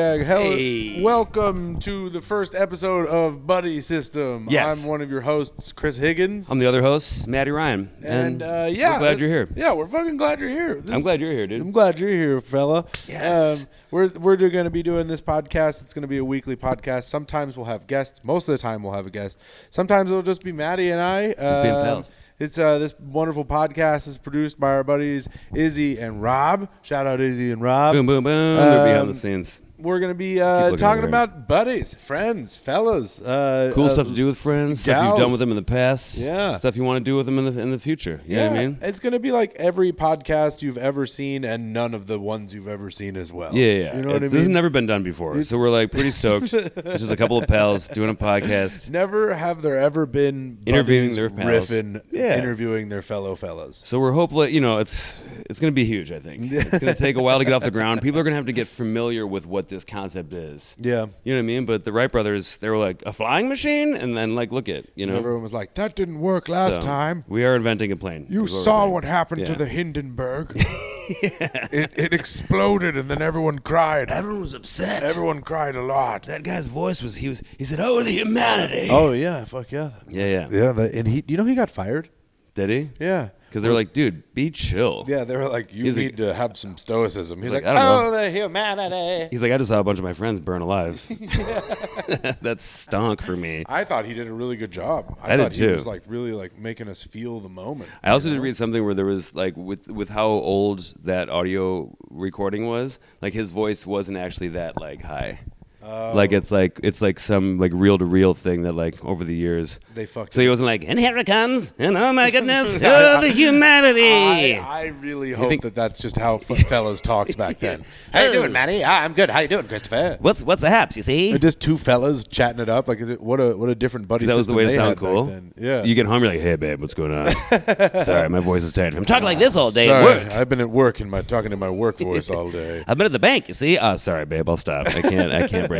douchebag. Hey. Welcome to the first episode of Buddy System. Yes. I'm one of your hosts, Chris Higgins. I'm the other host, Matty Ryan. And we're glad you're here. Yeah, we're fucking glad you're here. I'm glad you're here, dude. I'm glad you're here, fella. Yes. We're going to be doing this podcast. It's going to be a weekly podcast. Sometimes we'll have guests. Most of the time we'll have a guest. Sometimes it'll just be Matty and I. Just being pals. It's this wonderful podcast is produced by our buddies Izzy and Rob. Shout out Izzy and Rob. Boom, boom, boom. They're behind the scenes. We're going to be talking about buddies, friends, fellas. Cool stuff to do with friends, stuff you've done with them in the past, yeah. Stuff you want to do with them in the future. You know what I mean? It's going to be like every podcast you've ever seen and none of the ones you've ever seen as well. Yeah. You know what I mean? This has never been done before, so we're like pretty stoked. It's just a couple of pals doing a podcast. Never have there ever been interviewing their pals. Interviewing their fellow fellas. So we're hopeful, it's going to be huge, I think. It's going to take a while to get off the ground. People are going to have to get familiar with what this concept is. Yeah. You know what I mean? But the Wright brothers, they were like, a flying machine? And then, look at, Everyone was like, that didn't work last time. We are inventing a plane. You saw what happened to the Hindenburg. It exploded and then everyone cried. Everyone was upset. Everyone cried a lot. That guy's voice was, he said, oh, the humanity. Oh, yeah. Fuck yeah. Yeah. Yeah. And he got fired? Did he? Yeah. Because they were like, dude, be chill. Yeah, they were like, you need to have some stoicism. He's like, I don't know. the humanity. He's like, I just saw a bunch of my friends burn alive. That stunk for me. I thought he did a really good job. I thought did too. He was really making us feel the moment. I also did read something where there was with how old that audio recording was, his voice wasn't actually that high. It's some reel to reel thing that over the years they fucked. So he wasn't like, and here it comes, and oh my goodness, oh the humanity. I really hope that's just how fellas talked back then. How you doing, Matty? I'm good. How you doing, Christopher? What's the haps? You see, just two fellas chatting it up. What a different buddy. That was the way to sound cool. Then. Yeah. You get home, you're like, hey babe, what's going on? Sorry, my voice is tired. I'm talking like this all day. Sorry, at work. I've been at work and talking in my work voice all day. I've been at the bank. You see? Oh, sorry, babe. I'll stop. I can't break it.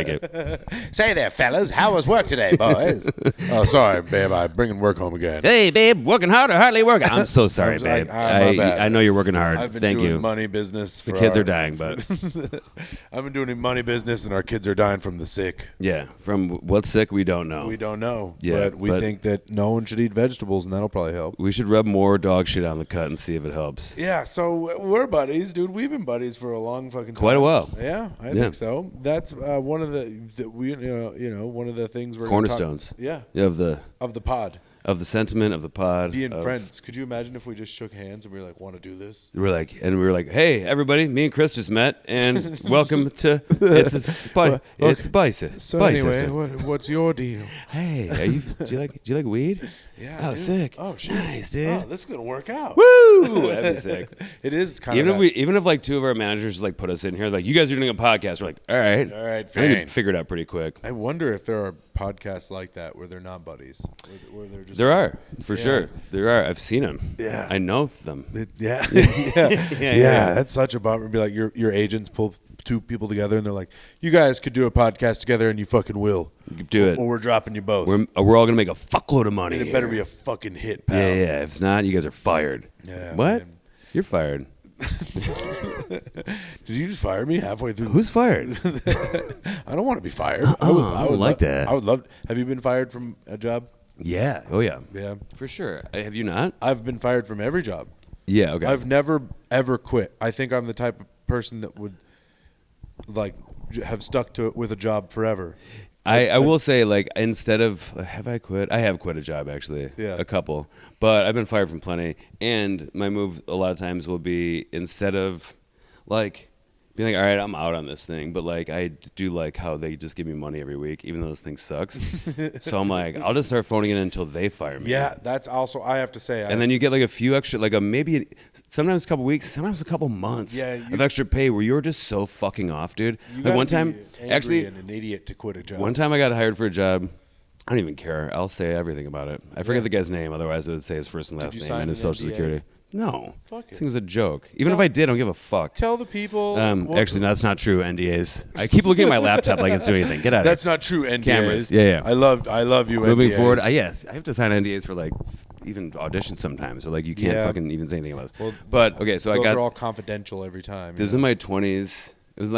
Say there, fellas. How was work today, boys? Oh, sorry, babe. I'm bringing work home again. Hey, babe. Working hard or hardly working? I'm so sorry, babe. I know you're working hard. I've been Thank doing you. money business. The kids are dying, but I've been doing money business, and our kids are dying from the sick. Yeah, from what's sick, we don't know. We don't know. Yeah, but we think that no one should eat vegetables, and that'll probably help. We should rub more dog shit on the cut and see if it helps. Yeah, so we're buddies, dude. We've been buddies for a long fucking time. Quite a while. Yeah, I think so. That's one of one of the things we're cornerstones. Of the pod. Of the sentiment of the pod. Being friends. Could you imagine if we just shook hands and we were like, want to do this? We were like, hey, everybody, me and Chris just met, and welcome to it's a bicycle. So anyway, what's your deal? Hey, do you like weed? Yeah. Oh, dude. sick. Oh, shit. Nice, dude. Oh, this is gonna work out. Woo! That'd be sick. It is kind of. Even if two of our managers put us in here, you guys are doing a podcast, we're like, all right, fine. I figure it out pretty quick. I wonder if there are podcasts like that where they're not buddies. Where they're just there are, for sure. There are. I've seen them. Yeah. I know them. Yeah. That's such a bummer. It'd be like your agents pull two people together and they're like, you guys could do a podcast together and you fucking will. You do it. Or we're dropping you both. We're all going to make a fuckload of money. And it better be a fucking hit, pal. Yeah. If it's not, you guys are fired. Yeah. What? Man. You're fired. Did you just fire me halfway through? Who's fired? I don't want to be fired. I would like that. I would love. Have you been fired from a job? Yeah. Oh yeah. Yeah. For sure. Have you not? I've been fired from every job. Yeah. Okay. I've never ever quit. I think I'm the type of person that would have stuck to it with a job forever. I will say, instead of, have I quit? I have quit a job, actually. Yeah. A couple. But I've been fired from plenty. And my move a lot of times will be, instead of, being all right, I'm out on this thing. But, I do how they just give me money every week, even though this thing sucks. So I'm like, I'll just start phoning it in until they fire me. Yeah, that's also, I have to say. And then you get, a few extra, maybe, sometimes a couple weeks, sometimes a couple months of extra pay where you're just so fucking off, dude. One time, actually, and an idiot to quit a job. One time I got hired for a job. I don't even care. I'll say everything about it. I forget the guy's name. Otherwise, I would say his first and last name and his social security. No. Fuck it. This thing was a joke. Even if I did, I don't give a fuck. Tell the people. Actually, no, that's not true. NDAs. I keep looking at my laptop like it's doing anything. Get out of here. That's not true. NDAs. Cameras. Yeah. I love you. Moving NDAs. forward, yes, I have to sign NDAs for even auditions sometimes, or you can't fucking even say anything about this. Well, but okay, so those are all confidential every time. This is in my 20s. It was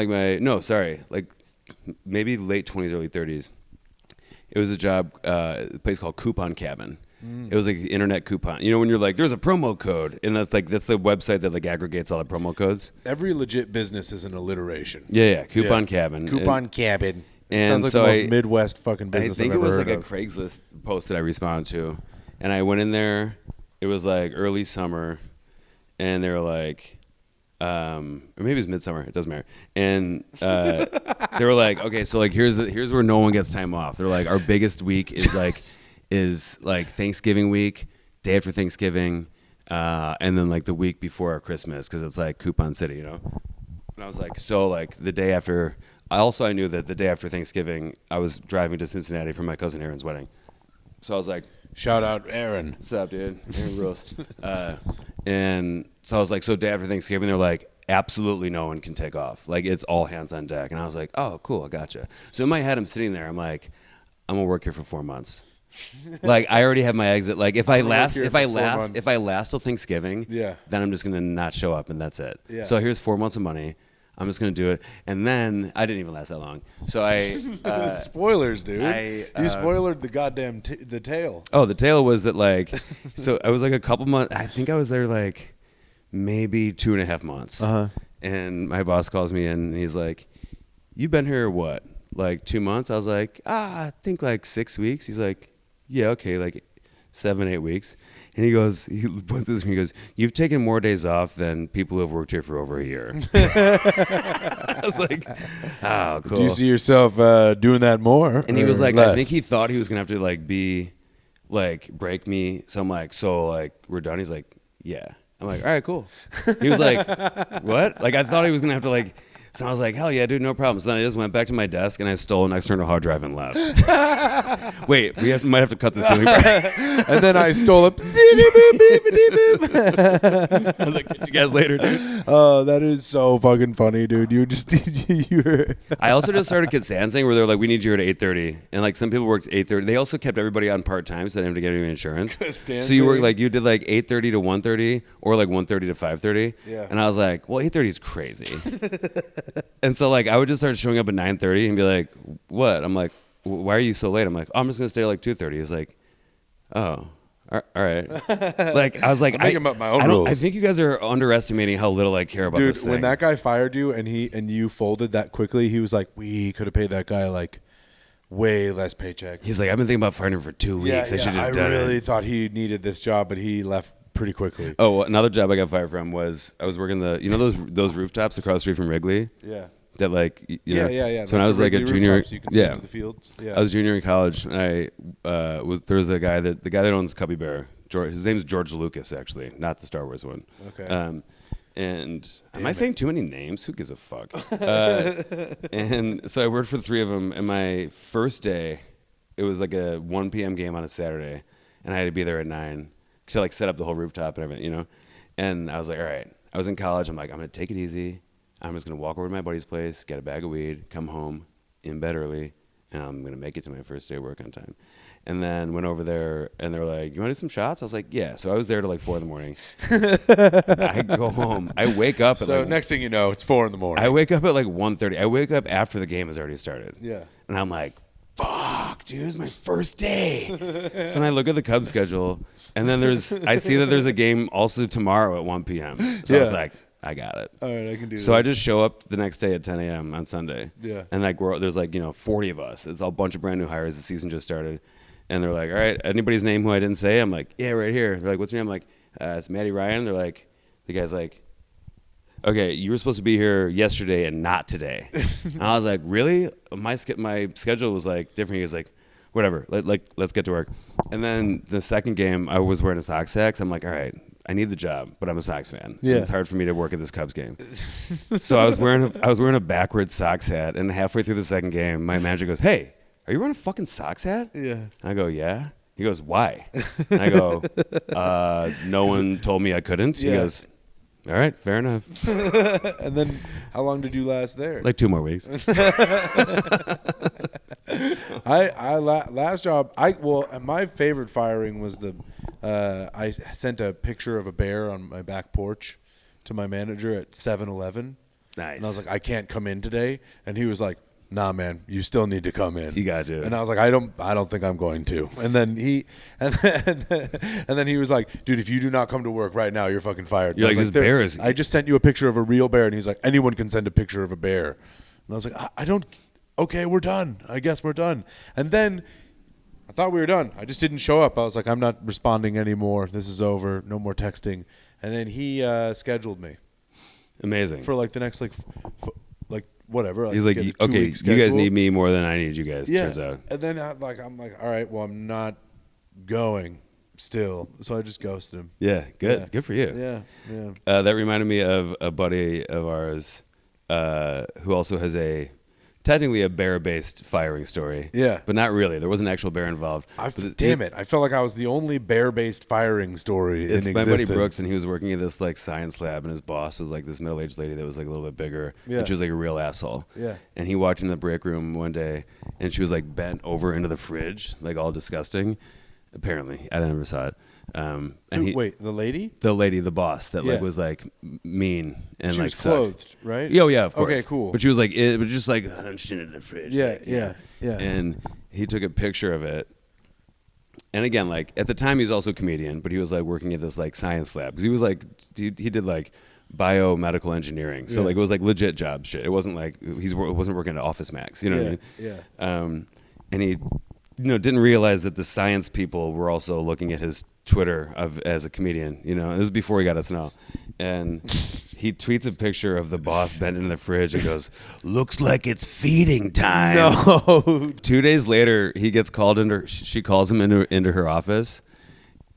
maybe late 20s, early 30s. It was a job, a place called Coupon Cabin. It was like internet coupon. You know, when you're like, there's a promo code, and that's the website that like aggregates all the promo codes. Every legit business is an alliteration. Yeah. Coupon Cabin. Coupon Cabin. And sounds like so the most Midwest fucking business I think I've ever it was heard like of. a Craigslist post that I responded to, and I went in there. It was like early summer, and they were like, or maybe it was midsummer. It doesn't matter. And they were like, okay, so like here's where no one gets time off. They're like, our biggest week is like Thanksgiving week, day after Thanksgiving, and then like the week before our Christmas, because it's like Coupon City, you know. And I was like, so like the day after. I knew that the day after Thanksgiving, I was driving to Cincinnati for my cousin Aaron's wedding. So I was like, shout out Aaron. What's up, dude? Aaron Rose. And so I was like, so day after Thanksgiving, they're like, absolutely no one can take off. Like, it's all hands on deck. And I was like, oh, cool, I gotcha. So in my head, I'm sitting there. I'm like, I'm going to work here for 4 months. Like, I already have my exit. Like, if I last till Thanksgiving, then I'm just going to not show up, and that's it. Yeah. So here's 4 months of money. I'm just going to do it. And then I didn't even last that long. So I... Spoilers, dude. You spoiled the goddamn the tale. Oh, the tale was that, like... So I was like a couple months... I think I was there, like, maybe 2.5 months. Uh-huh. And my boss calls me in, and he's like, you been here, what, like 2 months? I was like, I think like 6 weeks. He's like, yeah, okay, like 7, 8 weeks. And he points this, and he goes, you've taken more days off than people who have worked here for over a year. I was like, oh, cool. Do you see yourself doing that more? And he was like, less? I think he thought he was going to have to like break me. So I'm like, we're done? He's like, yeah. I'm like, all right, cool. He was like, what? Like, I thought he was going to have to like, so I was like, hell yeah, dude, no problem. So then I just went back to my desk and I stole an external hard drive and left. Wait, might have to cut this too. And then I stole it. I was like, catch you guys later, dude. Oh, that is so fucking funny, dude. I also just started Kitsansing where they're like, we need you here at 8:30. And like some people worked 8:30. They also kept everybody on part-time so they didn't have to get any insurance. So you did like 8:30 to 1:30 or like 1:30 to 5:30. Yeah. And I was like, well, 8:30 is crazy. And so, like, I would just start showing up at 9:30 and be like, what? I'm like, why are you so late? I'm like, oh, I'm just going to stay at like 2:30. He's like, oh, all right. Like, I was like, I'm up my own rules. I think you guys are underestimating how little I care about this thing. Dude, when that guy fired you and you folded that quickly, he was like, we could have paid that guy, like, way less paychecks. He's like, I've been thinking about firing him for 2 weeks. I really thought he needed this job, but he left pretty quickly. Oh, another job I got fired from was I was working those rooftops across the street from Wrigley. Yeah. That like you know. So when I was like a junior, so you can see into the fields. Yeah. I was a junior in college, and there was the guy that owns Cubby Bear. His name's George Lucas, actually, not the Star Wars one. Okay. And am I saying too many names? Who gives a fuck? And so I worked for the three of them. And my first day, it was like a 1 p.m. game on a Saturday, and I had to be there at 9. To like set up the whole rooftop and everything, you know? And I was like, all right. I was in college. I'm like, I'm going to take it easy. I'm just going to walk over to my buddy's place, get a bag of weed, come home, in bed early, and I'm going to make it to my first day of work on time. And then went over there, and they're like, you want to do some shots? I was like, yeah. So I was there till like 4 in the morning. I go home. I wake up at So next thing you know, it's 4 in the morning. I wake up at like 1:30. I wake up after the game has already started. Yeah. And I'm like, fuck, dude, it's my first day. So then I look at the Cubs schedule, and then I see that there's a game also tomorrow at 1 p.m. So I was like, I got it. All right, I can do that. So I just show up the next day at 10 a.m. on Sunday. Yeah. And like there's like, 40 of us. It's a bunch of brand new hires. The season just started. And they're like, all right, anybody's name who I didn't say? I'm like, yeah, right here. They're like, what's your name? I'm like, it's Matty Ryan. They're like, the guy's like, okay, you were supposed to be here yesterday and not today. And I was like, really? My schedule was like different. He was like, whatever, let's get to work. And then the second game, I was wearing a Sox hat. So I'm like, all right, I need the job, but I'm a Sox fan. Yeah. It's hard for me to work at this Cubs game. So I was wearing a backwards Sox hat, and halfway through the second game, my manager goes, hey, are you wearing a fucking Sox hat? Yeah. And I go, yeah. He goes, why? And I go, no one told me I couldn't. He goes, all right, fair enough. And then how long did you last there? Like 2 more weeks. Last job, my favorite firing was I sent a picture of a bear on my back porch to my manager at 7-Eleven. Nice. And I was like, I can't come in today. And he was like, nah, man, you still need to come in. You got to. And I was like, I don't think I'm going to. And then and then he was like, dude, if you do not come to work right now, you're fucking fired. You're like, this bear is. I just sent you a picture of a real bear, and he's like, anyone can send a picture of a bear. And I was like, I don't. Okay, we're done. I guess we're done. And then I thought we were done. I just didn't show up. I was like, I'm not responding anymore. This is over. No more texting. And then he scheduled me. Amazing. For like the next like whatever. He's like, okay, you guys need me more than I need you guys. Yeah. Turns out. And then I'm like, all right, well, I'm not going still, so I just ghosted him. Yeah, good for you. Yeah. That reminded me of a buddy of ours who also has technically a bear-based firing story. Yeah. But not really. There was an actual bear involved. Damn it. I felt like I was the only bear-based firing story in existence. My buddy Brooks, and he was working at this like science lab, and his boss was like this middle-aged lady that was like a little bit bigger. Yeah. And she was like a real asshole. Yeah. And he walked into the break room one day, and she was like bent over into the fridge, like all disgusting. Apparently. I never saw it. And wait, the lady? The lady, the boss, that like was like mean and she like was clothed, right? Oh yeah, of course. Okay, cool. But she was like, but just like hunched into the fridge. Yeah, like, yeah. And he took a picture of it. And again, like at the time, he's also a comedian, but he was like working at this like science lab because he was like he did like biomedical engineering, so like it was like legit job shit. It wasn't like wasn't working at Office Max, you know what I mean? Yeah. And he didn't realize that the science people were also looking at his Twitter as a comedian. It was before he got SNL, and he tweets a picture of the boss bent into the fridge and goes, "Looks like it's feeding time." No. 2 days later, he gets called into. She calls him into her office,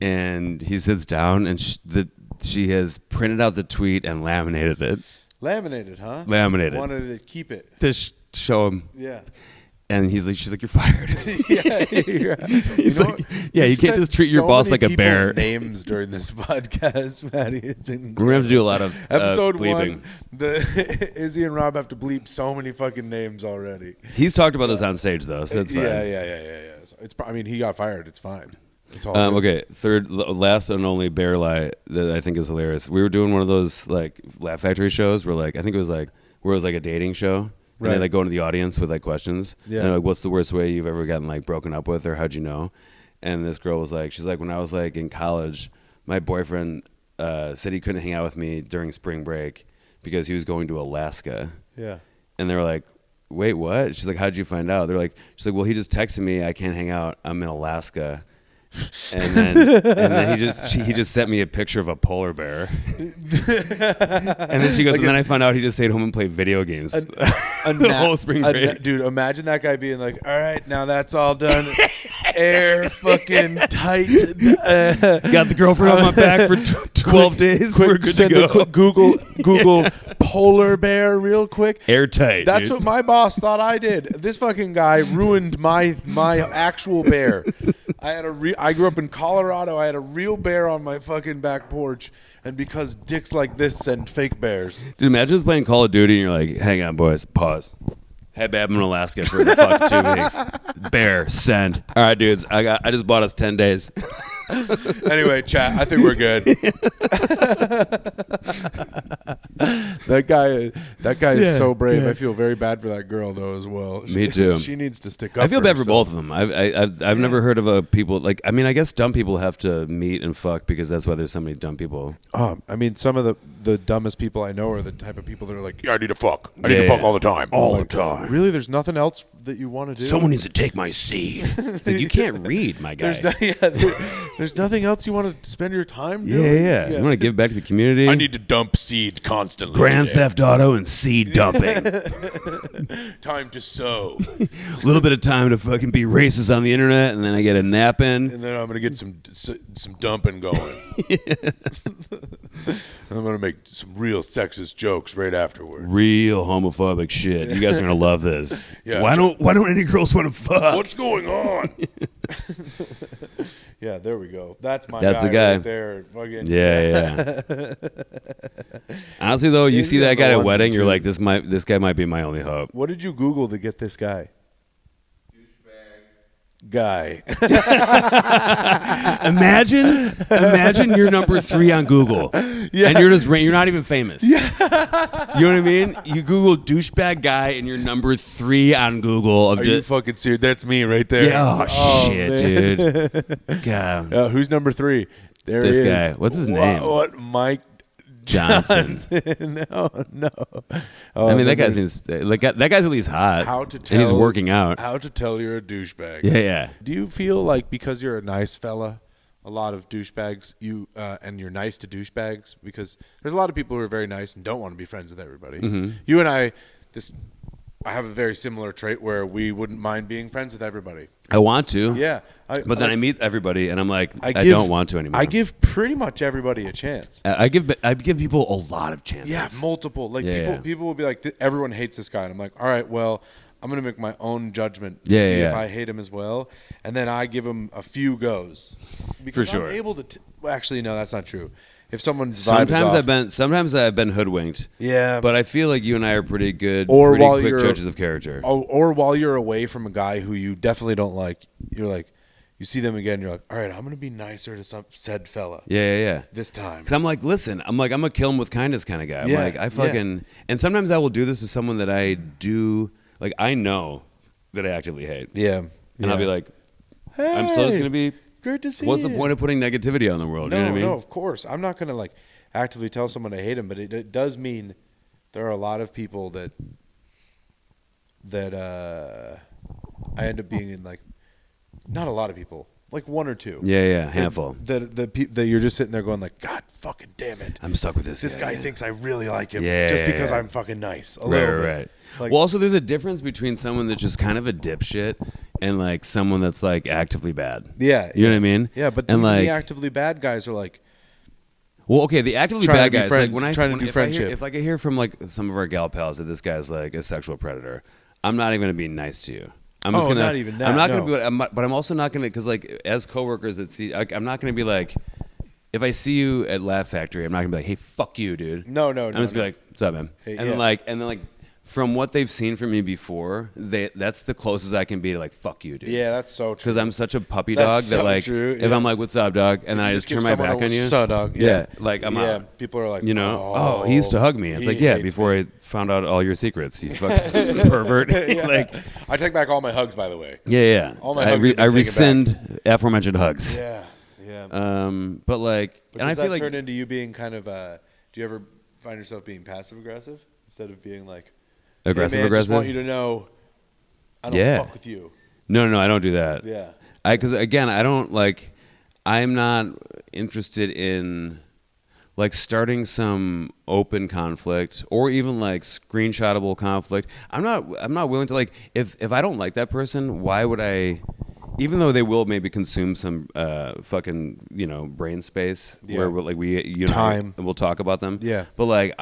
and he sits down, and she has printed out the tweet and laminated it. Laminated, huh? Laminated. Wanted to keep it To show him. Yeah. And she's like, "You're fired." He's like, "Yeah, you can't just treat your boss like a bear." Names during this podcast, Matty. We're gonna have to do a lot of episode bleeping. 1. Izzy and Rob have to bleep so many fucking names already. He's talked about this on stage though, so it's fine. Yeah. So he got fired. It's fine. It's all okay. Last and only bear lie that I think is hilarious. We were doing one of those like Laugh Factory shows where like I think it was like where it was like a dating show. And they like go into the audience with like questions. Yeah. And like, what's the worst way you've ever gotten like broken up with, or how'd you know? And this girl was like, she's like, when I was like in college, my boyfriend said he couldn't hang out with me during spring break because he was going to Alaska. Yeah. And they were like, wait, what? She's like, how'd you find out? They're like, she's like, well, he just texted me, I can't hang out, I'm in Alaska. And then he just sent me a picture of a polar bear. And then she goes, like, and then I found out he just stayed home and played video games the whole spring break. Dude, imagine that guy being like, all right, now that's all done. Air fucking tight. Got the girlfriend on my back for 12 days. We're good to go. Google polar bear real quick. Airtight. That's what my boss thought I did. This fucking guy ruined my actual bear. I grew up in Colorado. I had a real bear on my fucking back porch, and because dicks like this send fake bears. Dude, imagine just playing Call of Duty and you're like, hang on, boys, pause. Hey, babe, I'm in Alaska for the fucking 2 weeks. Bear, send. All right, dudes, I just bought us 10 days. Anyway, chat, I think we're good. That guy is so brave. Yeah. I feel very bad for that girl though as well. Me too. She needs to stick up. I feel bad for herself. both of them. I've never heard of a people like. I mean, I guess dumb people have to meet and fuck because that's why there's so many dumb people. I mean, some of the dumbest people I know are the type of people that are like, yeah, I need to fuck. I need to fuck all the time. All the time. Really? There's nothing else that you want to do? Someone needs to take my seed. It's like, you can't read, my guy. There's nothing else you want to spend your time doing? Yeah. You want to give back to the community? I need to dump seed constantly. Grand Theft Auto and seed dumping. Time to sow. A little bit of time to fucking be racist on the internet, and then I get a nap in. And then I'm going to get some dumping going. I'm going to make some real sexist jokes right afterwards. Real homophobic shit. You guys are going to love this. Yeah. Why don't any girls want to fuck? What's going on? Yeah, there we go. That's the guy right there. Fucking yeah. Honestly, though, you see that guy at a wedding, you're like, this guy might be my only hope. What did you Google to get this guy? guy. Imagine you're number 3 on Google, and you're not even famous. Yeah. You know what I mean? You Google douchebag guy, and you're number 3 on Google. Are you fucking serious? That's me right there. Yeah. Oh shit, dude. God. Who's number 3? There this he is. guy. What's his name? What? Mike Johnson. No. I mean, that guy seems like that guy's at least hot. How to tell? And he's working out. How to tell you're a douchebag? Yeah. Do you feel like because you're a nice fella, a lot of douchebags, and you're nice to douchebags? Because there's a lot of people who are very nice and don't want to be friends with everybody. Mm-hmm. You and I have a very similar trait where we wouldn't mind being friends with everybody. I want to. Yeah. But then I meet everybody, and I'm like, I don't want to anymore. I give pretty much everybody a chance. I give people a lot of chances. Yeah, multiple. Like people will be like, everyone hates this guy, and I'm like, all right, well, I'm gonna make my own judgment to see if I hate him as well, and then I give him a few goes. Because for sure. I'm able to. Well, actually, no, that's not true. If someone's vibe is off, sometimes I've been hoodwinked. Yeah, but I feel like you and I are pretty quick judges of character. Or while you're away from a guy who you definitely don't like, you're like, you see them again, you're like, all right, I'm gonna be nicer to some said fella. Yeah. This time, because I'm like, listen, I'm gonna kill him with kindness kind of guy. I'm like, I fucking, and sometimes I will do this to someone that I do, like I know that I actively hate. Yeah, and I'll be like, hey, I'm still just gonna be. Great to see What's you. the point of putting negativity on the world? No, you know what I mean? No, of course. I'm not going to like actively tell someone I hate him, but it does mean there are a lot of people that I end up being in like, not a lot of people, like one or two. Yeah, handful. That you're just sitting there going like, God fucking damn it. I'm stuck with this This guy thinks I really like him Yeah, just because I'm fucking nice. A little bit. Right. Like, well, also there's a difference between someone that's just kind of a dipshit and like someone that's like actively bad. Yeah. You know what I mean? Yeah, but and the actively bad guys are like, well, okay, the actively bad guys, like when if I could hear from like some of our gal pals that this guy's like a sexual predator, I'm not even gonna be nice to you. I'm just gonna. Not even that. I'm not gonna be. But I'm also not gonna, because like as coworkers that see, I'm not gonna be like, if I see you at Laugh Factory, I'm not gonna be like, hey, fuck you, dude. No. I'm just be like, what's up, man? Hey, and then like. From what they've seen from me before, that's the closest I can be to like, fuck you, dude. Yeah, that's so true. Because I'm such a puppy dog that like, true, if I'm like, what's up, dog? And then I just turn my back on you. So, dog. Yeah, like I'm out. People are like, you know, oh, he used to hug me. It's like, yeah, before I found out all your secrets, you fucking pervert. Like, I take back all my hugs, by the way. Yeah. All my hugs I rescind aforementioned hugs. Yeah. But like, and I feel like turn into you being kind of, do you ever find yourself being passive aggressive instead of being like, aggressive? I just want you to know I don't fuck with you. No, I don't do that. Yeah. Because again, I don't like, I'm not interested in like starting some open conflict or even like screenshotable conflict. I'm not willing to, like, if I don't like that person, why would I, even though they will maybe consume some fucking, brain space where we time and we'll talk about them. Yeah. But like,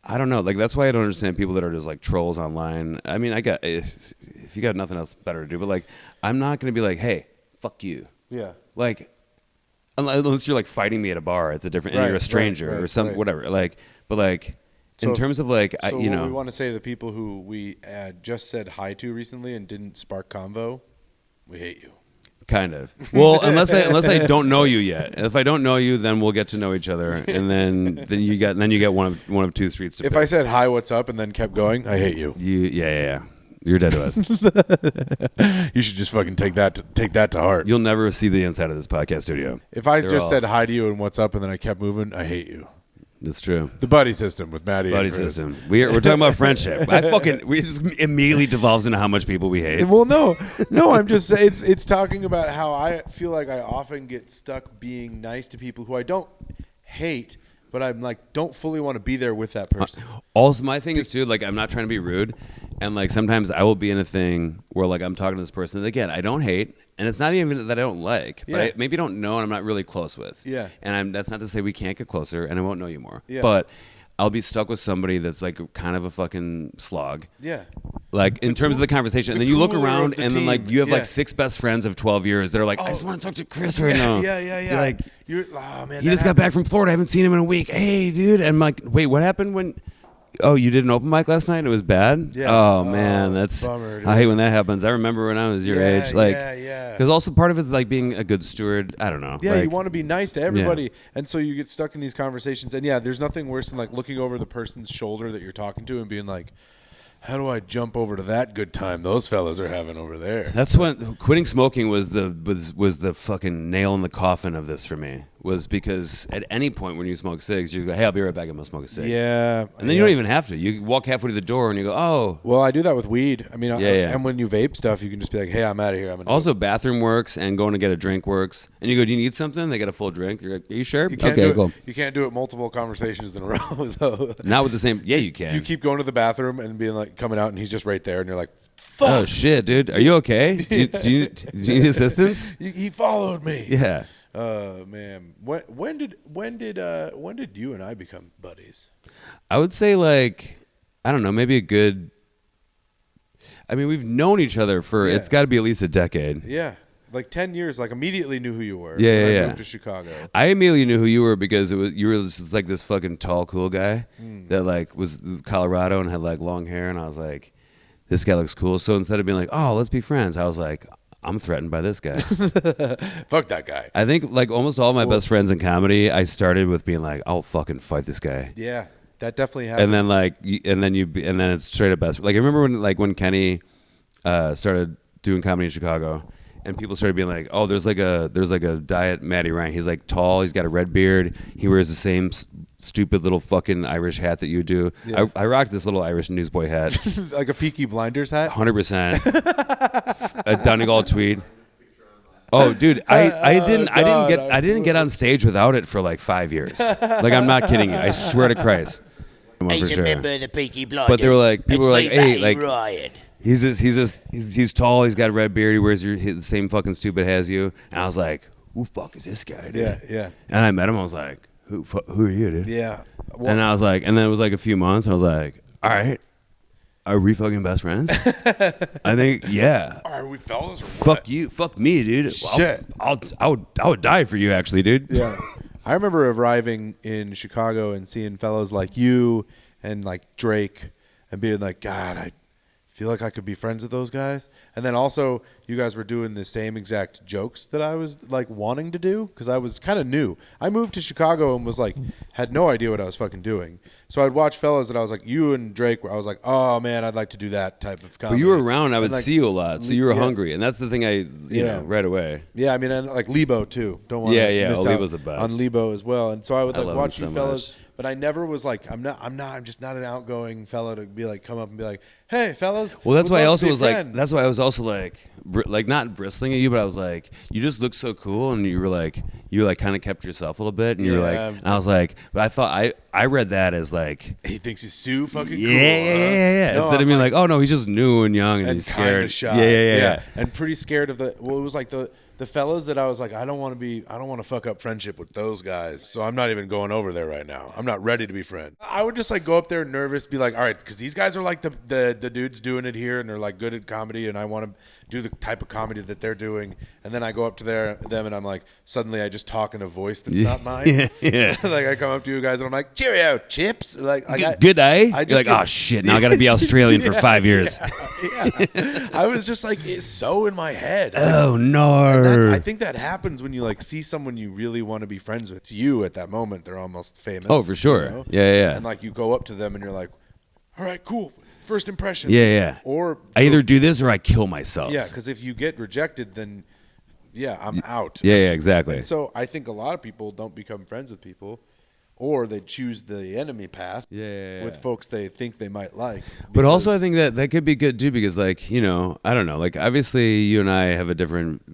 I don't know. Like, that's why I don't understand people that are just like trolls online. I mean, if you got nothing else better to do, but like, I'm not going to be like, hey, fuck you. Yeah. Like, unless you're like fighting me at a bar, it's a different, and you're a stranger or some whatever. Like, but like, in terms of like, what we want to say to the people who we just said hi to recently and didn't spark convo, we hate you. Kind of. Well, unless I don't know you yet. If I don't know you, then we'll get to know each other, and then you get one of two streets to pick. If I said hi, what's up, and then kept going, I hate you. Yeah. You're dead to us. You should just fucking take that to heart. You'll never see the inside of this podcast studio. If I just said hi to you and what's up, and then I kept moving, I hate you. That's true. The buddy system with Matty. Buddy system. We're talking about friendship. We just immediately devolves into how much people we hate. Well, no. I'm just saying it's talking about how I feel like I often get stuck being nice to people who I don't hate, but I'm like don't fully want to be there with that person. Also, my thing is too, like, I'm not trying to be rude, and like sometimes I will be in a thing where like I'm talking to this person that, again, I don't hate. And it's not even that I don't like, but I maybe don't know and I'm not really close with. Yeah. And that's not to say we can't get closer and I won't know you more. Yeah. But I'll be stuck with somebody that's like kind of a fucking slog. Yeah. Like in terms of the conversation. And then you look around and then like you have like 6 best friends of 12 years that are like, I just want to talk to Chris right now. Yeah. You're like, oh man, he just got back from Florida. I haven't seen him in a week. Hey, dude. And I'm like, wait, what happened when... oh, you did an open mic last night and it was bad? Yeah. Oh, man, it's that's a bummer, dude. I hate when that happens. I remember when I was your age, like, yeah. because also part of it's like being a good steward. I don't know. Yeah, like, you want to be nice to everybody, and so you get stuck in these conversations. And yeah, there's nothing worse than like looking over the person's shoulder that you're talking to and being like, how do I jump over to that good time those fellas are having over there? That's when quitting smoking was the fucking nail in the coffin of this for me. Was because at any point when you smoke cigs, you go, hey, I'll be right back. I'm gonna smoke a cig. Yeah, and then you don't even have to. You walk halfway to the door and you go, oh. Well, I do that with weed. I mean, Yeah. And when you vape stuff, you can just be like, hey, I'm out of here. Also, bathroom works and going to get a drink works. And you go, do you need something? They get a full drink. You're like, are you sure? You can't okay, go. You can't do it multiple conversations in a row, though. Not with the same. Yeah, you can. You keep going to the bathroom and being like, coming out, and he's just right there, and you're like, fuck. Oh shit, dude, are you okay? Do you need assistance? He followed me. Yeah. Man, when did you and I become buddies? I would say like, I don't know, maybe a good. I mean, we've known each other for it's got to be at least a decade. Yeah, like 10 years. Like immediately knew who you were. Yeah, when yeah. I moved to Chicago. I immediately knew who you were because you were just like this fucking tall, cool guy that like was Colorado and had like long hair, and I was like, this guy looks cool. So instead of being like, oh, let's be friends, I was like, I'm threatened by this guy. Fuck that guy. I think like almost all my best friends in comedy, I started with being like, I'll fucking fight this guy. Yeah, that definitely happens. And then like, and then it's straight up best. Like I remember when Kenny started doing comedy in Chicago, and people started being like, oh, there's like a diet Matty Ryan. He's like tall. He's got a red beard. He wears the same stupid little fucking Irish hat that you do. Yeah. I rocked this little Irish newsboy hat. like a Peaky Blinders hat. 100%. A Donegal tweed. Oh, dude, I didn't get on stage without it for like 5 years. Like I'm not kidding you. I swear to Christ. He's a member of the Peaky Blinders. But they were like, people were like, hey, like, Ryan. he's tall. He's got a red beard. He wears the same fucking stupid hat as you. And I was like, who the fuck is this guy, dude? Yeah. And I met him. I was like, who are you, dude? Yeah. Well, and I was like, and then it was like a few months. I was like, all right, are we fucking best friends? I think, yeah. Are we fellas? Or Fuck what? you. Fuck me, dude. Shit. I would die for you, actually, dude. Yeah. I remember arriving in Chicago and seeing fellows like you and like Drake and being like, God, I feel like I could be friends with those guys. And then also you guys were doing the same exact jokes that I was like wanting to do because I was kind of new. I moved to Chicago and was like, had no idea what I was fucking doing. So I'd watch fellas and I was like, you and Drake, I was like, oh man, I'd like to do that type of comedy. But you were around, I would like, see you a lot, so you were hungry. And that's the thing you know, right away. Yeah, I mean, and like Lebo too. Don't want Yeah, miss out Lebo's the best. on Lebo as well. And so I would like love watch him you so fellas, much. but I never was like, I'm just not an outgoing fellow to be like, come up and be like, hey, fellas. Well, that's we'd why I love also to be was like, friends. that's why I was also like not bristling at you, but I was like, you just look so cool, and you kind of kept yourself a little bit, and you were like, and I was like, but I thought I read that as like, he thinks he's so fucking cool. Yeah. No, Instead of being like, oh no, he's just new and young and he's scared. Shy. Yeah. And pretty scared of it was like the fellas that I was like, I don't want to fuck up friendship with those guys. So I'm not even going over there right now. I'm not ready to be friends. I would just like go up there nervous, be like, all right, because these guys are like the dudes doing it here and they're like good at comedy and I want to do the type of comedy that they're doing. And then I go up to them and I'm like, suddenly I just talk in a voice that's not mine. Yeah. Like I come up to you guys and I'm like, cheerio, chips. Like good day. I You're like, oh shit, now I got to be Australian for 5 years. Yeah. I was just like, it's so in my head. Oh no. I think that happens when you like see someone you really want to be friends with. To you at that moment, they're almost famous. Oh, for sure. You know? Yeah. And like you go up to them and you're like, all right, cool. First impression. Yeah. Or I either do this or I kill myself. Yeah, because if you get rejected, then I'm out. Yeah, exactly. And so I think a lot of people don't become friends with people, or they choose the enemy path with folks they think they might like. But also I think that could be good too, because like, you know, I don't know, like obviously you and I have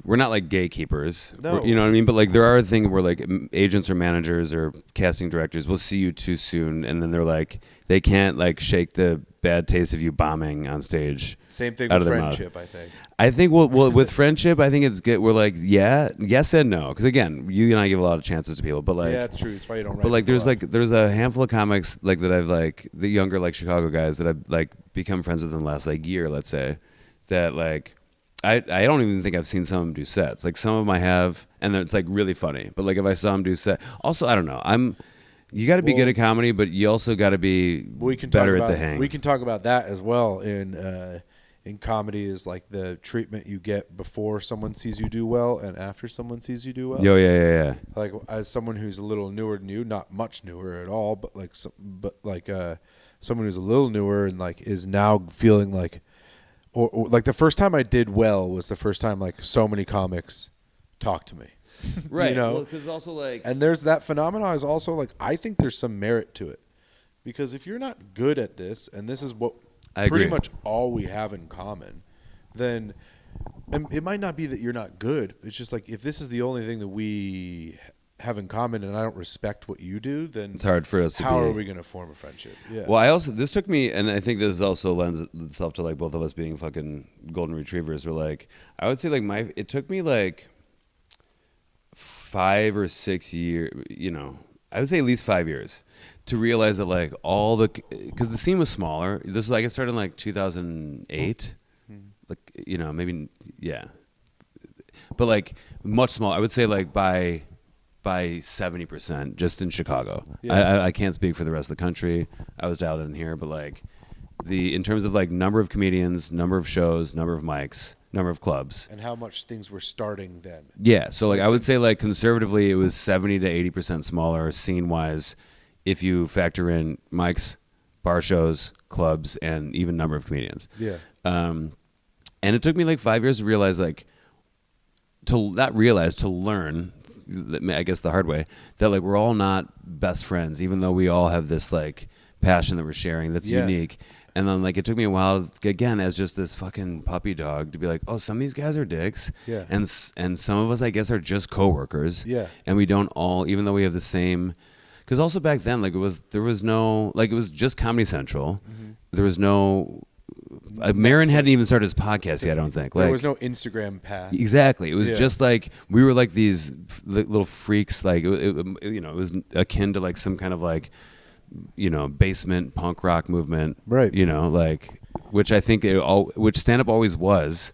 we're not like gatekeepers, No. you know what I mean? But like there are things where like agents or managers or casting directors will see you too soon, and then they're like, they can't like shake the bad taste of you bombing on stage. Same thing out with of their friendship, mouth. I think. I think well with friendship, I think it's good. We're like, yes and no, because again, you and I give a lot of chances to people, but like, Yeah, it's true. That's why you don't. but like, there's a handful of comics like that I've like the younger like Chicago guys that I've like become friends with in the last like year, let's say, that like I don't even think I've seen some of them do sets. Like some of them I have, and it's like really funny. But like if I saw them do set, also I don't know, You got to be good at comedy, but you also got to be better at the hang. We can talk about that as well in comedy is like the treatment you get before someone sees you do well and after someone sees you do well. Yeah. Like as someone who's a little newer than you, not much newer at all, but someone who's a little newer and like is now feeling like, or like the first time I did well was the first time like so many comics talked to me. Right. You know, because also like, and there's that phenomenon is also like I think there's some merit to it, because if you're not good at this, and this is what pretty much all we have in common, then it might not be that you're not good. It's just like if this is the only thing that we have in common, and I don't respect what you do, then it's hard for us. How are we going to form a friendship? Yeah. Well, this took me, and I think this also lends itself to like both of us being fucking golden retrievers. We're like, I would say like it took me like 5 or 6 years, I would say at least 5 years to realize that like because the scene was smaller. This was like I started in like 2008, like maybe but like much smaller. I would say like by 70% just in Chicago. Yeah. I can't speak for the rest of the country. I was dialed in here, but like in terms of like number of comedians, number of shows, number of mics, number of clubs, and how much things were starting then. Yeah, so like I would say like conservatively it was 70 to 80% smaller scene wise if you factor in mics, bar shows, clubs, and even number of comedians. Yeah. And it took me like 5 years to realize to learn, I guess the hard way, that like we're all not best friends, even though we all have this like passion that we're sharing that's unique. And then like it took me a while again as just this fucking puppy dog to be like, oh, some of these guys are dicks, and some of us I guess are just coworkers, and we don't all, even though we have the same, because also back then like it was just Comedy Central, there was no. Marin hadn't even started his podcast yet, I don't think. There was no Instagram path. Exactly. It was just like we were like these little freaks. Like it was akin to like some kind of like basement punk rock movement. Right. Like which I think which stand up always was,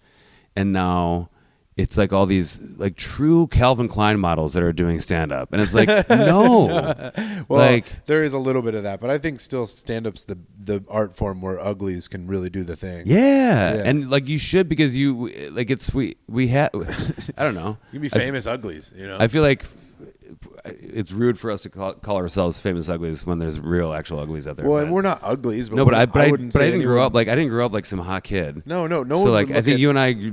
and now it's like all these like true Calvin Klein models that are doing stand up, and it's like no. Well, like there is a little bit of that, but I think still stand up's the art form where uglies can really do the thing. Yeah. And like you should, because you like we have I don't know. You can be famous uglies, I feel like it's rude for us to call ourselves famous uglies when there's real actual uglies out there. Well, and we're not uglies, but no, but I didn't grow up like like some hot kid. No one. So like I think you and I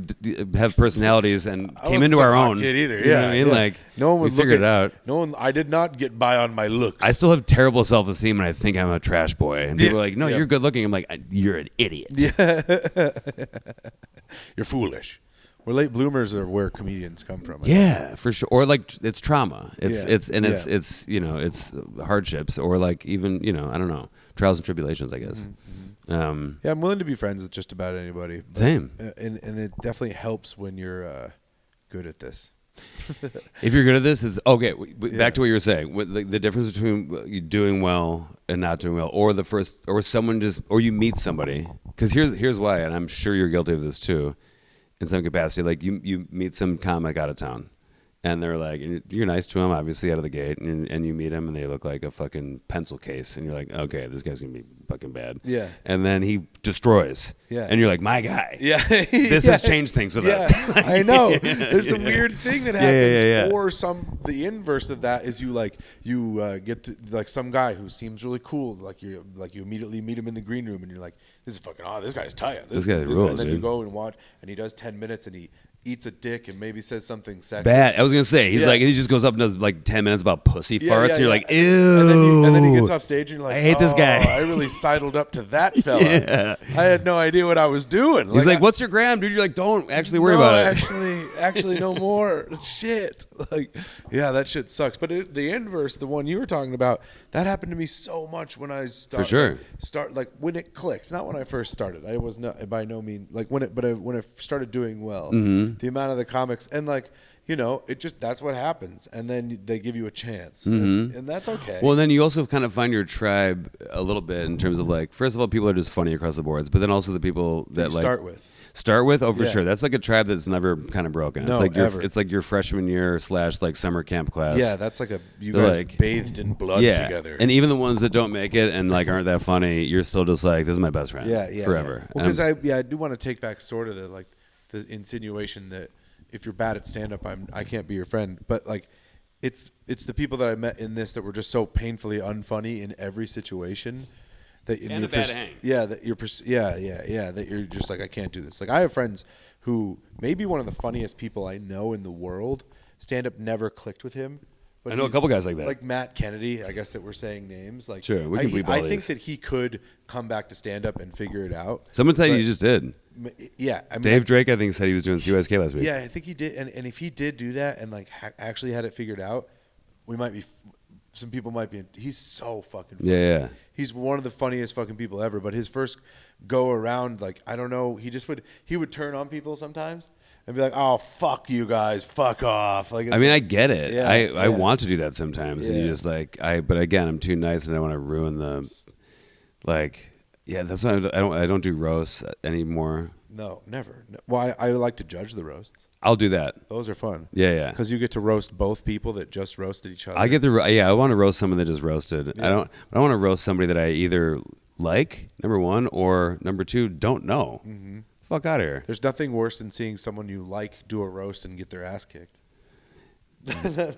have personalities and came into our own. Kid either. You know what I mean? Like no one would we figured it out. No one. I did not get by on my looks. I still have terrible self-esteem, and I think I'm a trash boy. And people are like, "No, you're good looking." I'm like, "You're an idiot." Yeah. You're foolish. We're late bloomers are where comedians come from. Yeah, for sure. Or like it's trauma. It's hardships, or like even I don't know, trials and tribulations, I guess. Mm-hmm. I'm willing to be friends with just about anybody. Same. And it definitely helps when you're good at this. If you're good at this, is okay. Back to what you were saying. The difference between you doing well and not doing well, or or you meet somebody. Because here's why, and I'm sure you're guilty of this too. In some capacity, like you meet some comic out of town, and they're like, you're nice to them, obviously out of the gate, and you meet him, and they look like a fucking pencil case, and you're like, okay, this guy's gonna be fucking bad. Yeah. And then he destroys. Yeah. And you're like, my guy. Yeah. This has changed things with us. I know. There's a weird thing that happens. Or the inverse of that is you get to like some guy who seems really cool, like you immediately meet him in the green room, and you're like, this is fucking this guy's tight. This guy rules. And then dude. you go and watch, and he does 10 minutes, and he eats a dick and maybe says something sexist. Bad. I was gonna say he's like he just goes up and does like 10 minutes about pussy farts. And you're like, ew. And then he gets off stage and you're like, I hate this guy. I really sidled up to that fella. I had no idea what I was doing. He's like, what's your gram, dude? You're like, don't actually worry about it. Actually, no more. Shit. Like, yeah, that shit sucks. But the inverse, the one you were talking about, that happened to me so much when I started. For sure. Like when it clicked, not when I first started. I was not by no means like when I started doing well. Mm-hmm. The amount of the comics and like it just that's what happens, and then they give you a chance, mm-hmm. and that's okay. Well, then you also kind of find your tribe a little bit in terms of like, first of all, people are just funny across the boards, but then also the people that you start with. start with. Oh, for Yeah. sure. That's like a tribe that's never kind of broken. No, it's like ever. It's like your freshman year / like summer camp class. Yeah, that's like you They're guys like- bathed in blood yeah. together. And even the ones that don't make it and like aren't that funny, you're still just like, this is my best friend. yeah, forever. Yeah. Well, because I do want to take back sort of the insinuation that if you're bad at stand up, I can't be your friend. But like, it's the people that I met in this that were just so painfully unfunny in every situation. That And a bad hang. Yeah, that you're that you're just like, I can't do this. Like, I have friends who maybe one of the funniest people I know in the world. Stand up never clicked with him. But I know a couple guys like that. Like Matt Kennedy, I guess that we're saying names. Like, Sure, we can bleep all I think these. that he could come back to stand up and figure it out. Someone said But- you just did. Yeah, I mean, Dave Drake, I think, said he was doing CUSK last week. Yeah, I think he did. And if he did do that and like actually had it figured out, we might be. Some people might be. He's so fucking funny. Yeah. He's one of the funniest fucking people ever. But his first go around, like, I don't know, he would turn on people sometimes and be like, "Oh, fuck you guys, fuck off." Like, I mean, I get it. Yeah, I want to do that sometimes, and you Yeah. just like but again, I'm too nice, and I don't want to ruin the, like, yeah. That's why I don't do roasts anymore. No, never. No. Well, I like to judge the roasts. I'll do that. Those are fun. Yeah. Because you get to roast both people that just roasted each other. I get I want to roast someone that just roasted. Yeah. I don't want to roast somebody that I either like, number one, or number two, don't know. Mm-hmm. Fuck out of here. There's nothing worse than seeing someone you like do a roast and get their ass kicked.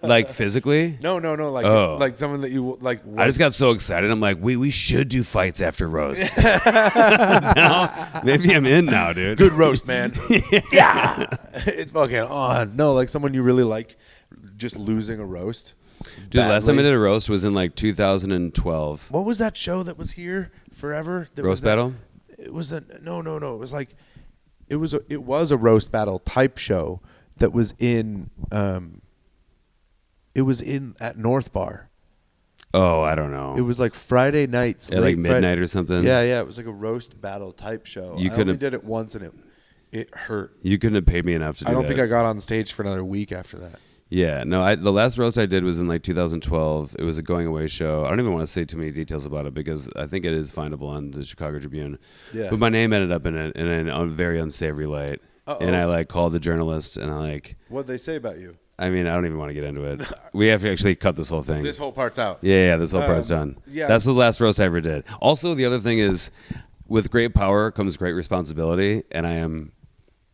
Like physically? No. Like, Oh. like someone that you like. I just got so excited. I'm like, we should do fights after roast. Now, maybe I'm in now, dude. Good roast, man. Yeah, it's fucking on. No, like someone you really like, just losing a roast. Dude, last time I badly. did a roast was in like 2012. What was that show that was here forever? That Roast was battle? It was no. It was like it was a roast battle type show that was in it was in at North Bar. Oh, I don't know. It was like Friday nights, At like late midnight or something? Yeah. It was like a roast battle type show. You I could've- only did it once and it hurt. You couldn't have paid me enough to do I don't that. think I got on stage for another week after that. Yeah, no. The last roast I did was in like 2012. It was a going away show. I don't even want to say too many details about it because I think it is findable on the Chicago Tribune. Yeah. But my name ended up in a very unsavory light, and I like called the journalist and I like. What'd they say about you? I mean, I don't even want to get into it. We have to actually cut this whole thing. This whole part's out. Yeah, this whole part's done. yeah. That's the last roast I ever did. Also, the other thing is, with great power comes great responsibility, and I am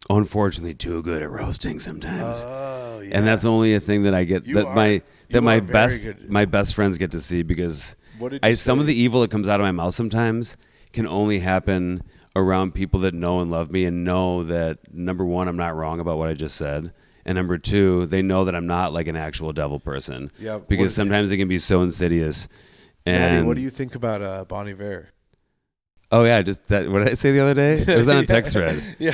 unfortunately too good at roasting sometimes. Oh, yeah. And that's only a thing that I get You that are- my you that my are very best good. my best friends get to see because What did you some of say? the evil that comes out of my mouth sometimes can only happen around people that know and love me and know that number one, I'm not wrong about what I just said. And number two, they know that I'm not like an actual devil person. Yeah, Because what- sometimes it can be so insidious. And Maddie, what do you think about Bon Iver? oh yeah, what did I say the other day? It was on a text thread Yeah,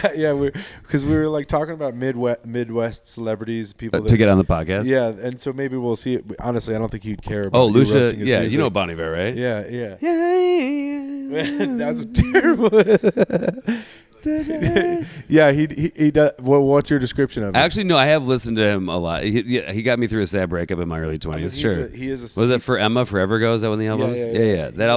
because we were like talking about Midwest celebrities, people that, to get on the podcast. Yeah, and so maybe we'll see it. Honestly, I don't think he'd care about Oh, you Lucia, roasting his yeah, music. you know Bon Iver, right? Yeah, yeah. Yeah. That's terrible. Yeah, he does. What's your description of him? Actually, no, I have listened to him a lot. He got me through a sad breakup in my early 20s. he's Sure. he is a. Was it For Emma Forever Go? Is that one of the albums? yeah. That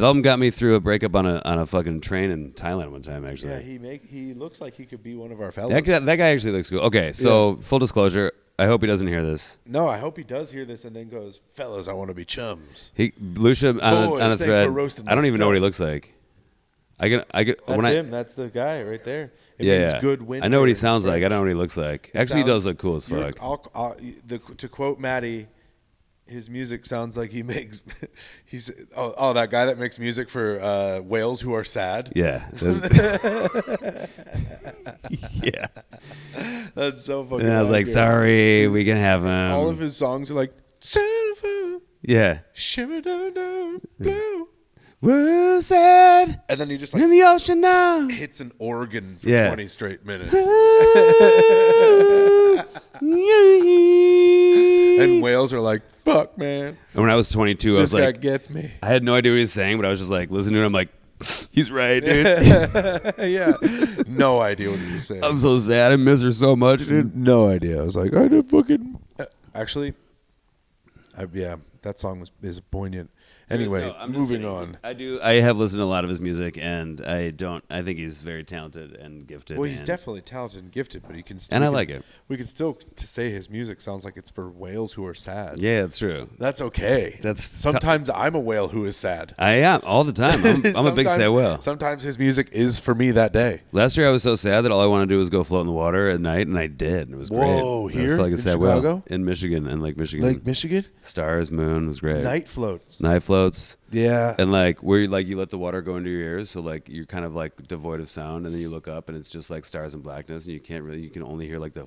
album got me through a breakup on a fucking train in Thailand one time, actually. Yeah, he looks like he could be one of our fellows. That guy actually looks cool. Okay, so full disclosure, I hope he doesn't hear this. No, I hope he does hear this and then goes, "Fellas, I want to be chums." Lucia Boys, on a thanks thread. for roasting I don't my even know what he stuff. looks like. I get That's when him. That's the guy right there. It yeah, means yeah. good winter. I know what he in sounds like. I French. don't know what he looks like. Actually, he does look cool as fuck. To quote Matty, his music sounds like he makes. He's that guy that makes music for whales who are sad. Yeah. Yeah. That's so fucking. And I was like, accurate. sorry, we can have him. All of his songs are like, yeah. shimmer dum dum blue, We're sad and then he just in like the ocean now. hits an organ for Yeah. 20 straight minutes, and whales are like, fuck, man, And when I was 22, I this was guy like, gets me. I had no idea what he was saying, but I was just like listening to him. I'm like, he's right, dude. Yeah, no idea what he was saying. I'm so sad. I miss her so much, dude. No idea. I was like, I don't fucking. Actually, that song is poignant. Anyway, No, I'm just moving kidding. on. I have listened to a lot of his music, and I think he's very talented and gifted. Well, he's definitely talented and gifted, but he can. And I like it. We can still say his music sounds like it's for whales who are sad. Yeah, it's true. That's okay. Sometimes I'm a whale who is sad. I am all the time. I'm a big sad whale. Sometimes his music is for me that day. Last year I was so sad that all I wanted to do was go float in the water at night, and I did. It was great. Whoa, here I felt like a in sad Chicago? whale in Michigan and Lake Michigan. Lake Michigan? Stars, moon was great. Night floats. Night floats. Yeah. And like where you let the water go into your ears, so like you're kind of like devoid of sound, and then you look up and it's just like stars and blackness, and you can only hear like the